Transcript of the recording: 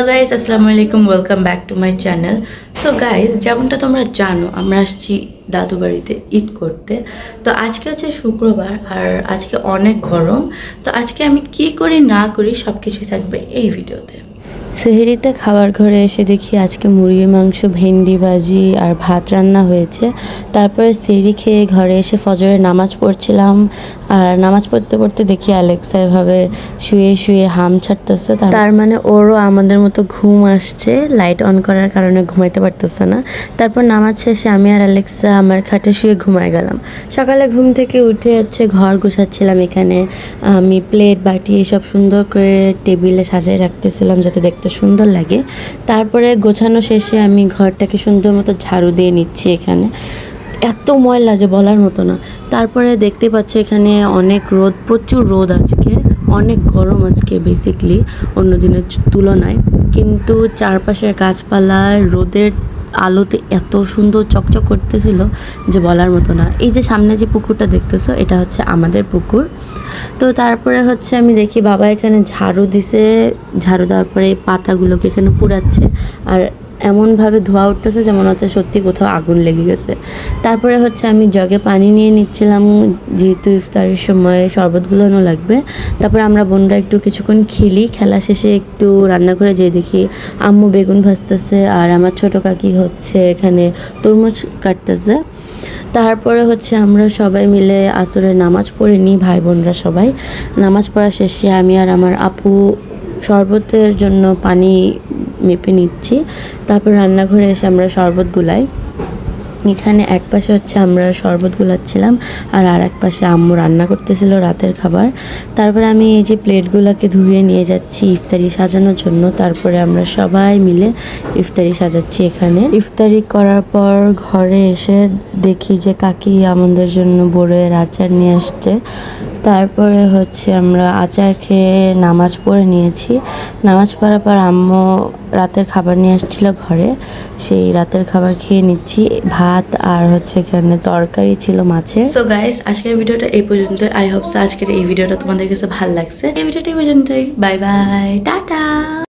Guys, আসসালামু আলাইকুম, welcome back to my channel. So guys, যেমনটা তোমরা জানো, আমরা আসছি দাদু বাড়িতে ঈদ করতে। তো আজকে হচ্ছে শুক্রবার আর আজকে অনেক গরম। তো আজকে আমি কি করি না করি সব কিছুই থাকবে এই ভিডিওতে। সেহরিতে খাবার ঘরে এসে দেখি আজকে মুরগির মাংস, ভেন্ডি ভাজি আর ভাত রান্না হয়েছে। তারপরে সেহরি খেয়ে ঘরে এসে ফজরের নামাজ পড়ছিলাম। আর নামাজ পড়তে পড়তে দেখি অ্যালেক্সা এভাবে শুয়ে শুয়ে হাম ছাড়তেছে। তার মানে ওরও আমাদের মতো ঘুম আসছে, লাইট অন করার কারণে ঘুমাইতে পারতেছে না। তারপর নামাজ শেষে আমি আর অ্যালেক্সা আমার খাটে শুয়ে ঘুমায় গেলাম। সকালে ঘুম থেকে উঠে ঘর গুছাচ্ছিলাম। এখানে আমি প্লেট বাটি এসব সুন্দর করে টেবিলে সাজিয়ে রাখতেছিলাম যাতে দেখতে সুন্দর লাগে। তারপরে গোছানো শেষে আমি ঘরটাকে সুন্দর মতো ঝাড়ু দিয়ে নিচ্ছি। এখানে এত ময়লা যে বলার মতো না। তারপরে দেখতে পাচ্ছ এখানে অনেক রোদ, প্রচুর রোদ আজকে, অনেক গরম আজকে বেসিকলি অন্য দিনের তুলনায়। কিন্তু চারপাশের গাছপালায় রোদের আলোতে এত সুন্দর চকচক করতেছিল যে বলার মতো না। এই যে সামনে যে পুকুরটা দেখতেছো, এটা হচ্ছে আমাদের পুকুর। তো তারপরে আমি দেখি বাবা এখানে ঝাড়ু দিছে, ঝাড়ু দেওয়ার পরে এই পাতাগুলোকে এখানে পুড়াচ্ছে। আর এমনভাবে ধোয়া উঠতেছে যেমন হচ্ছে সত্যি কোথাও আগুন লেগে গেছে। তারপরে আমি জগে পানি নিয়ে নিচ্ছিলাম, যেহেতু ইফতারের সময় শরবতগুলোও লাগবে। তারপরে আমরা বোনরা একটু কিছুক্ষণ খেলা শেষে একটু রান্নাঘরে যেয়ে দেখি আম্মু বেগুন ভাজতেছে আর আমার ছোটো কাকি এখানে তরমুজ কাটতেছে। তারপরে আমরা সবাই মিলে আসরের নামাজ পড়ে নিই, ভাই বোনরা সবাই। নামাজ পড়া শেষে আমি আর আমার আপু শরবতের জন্য পানি মেপে নিচ্ছি। তারপর রান্নাঘরে এসে আমরা শরবত গুলাই। এখানে এক পাশে আমরা শরবত গুলাচ্ছিলাম আর এক পাশে আম্মু রান্না করতেছিল রাতের খাবার। তারপরে আমি এই যে প্লেটগুলোকে ধুয়ে নিয়ে যাচ্ছি ইফতারি সাজানোর জন্য। তারপরে আমরা সবাই মিলে ইফতারি সাজাচ্ছি। এখানে ইফতারি করার পর ঘরে এসে দেখি যে কাকি আমাদের জন্য বড়ের আচার নিয়ে আসছে। তারপরে আমরা আচার খেয়ে নামাজ পড়ে নিয়েছি। নামাজ পড়ার পর আম্মু রাতের খাবার নিয়ে আসছিল ঘরে, সেই রাতের খাবার খেয়ে নিচ্ছি। ভাত আর এখানে তরকারি ছিল মাছের। সো গাইস, আজকের ভিডিওটা এই পর্যন্ত। আই হোপ আজকের এই ভিডিওটা তোমাদের কাছে ভালো লাগছে। এই ভিডিওটা এই পর্যন্তই। Bye bye, tata.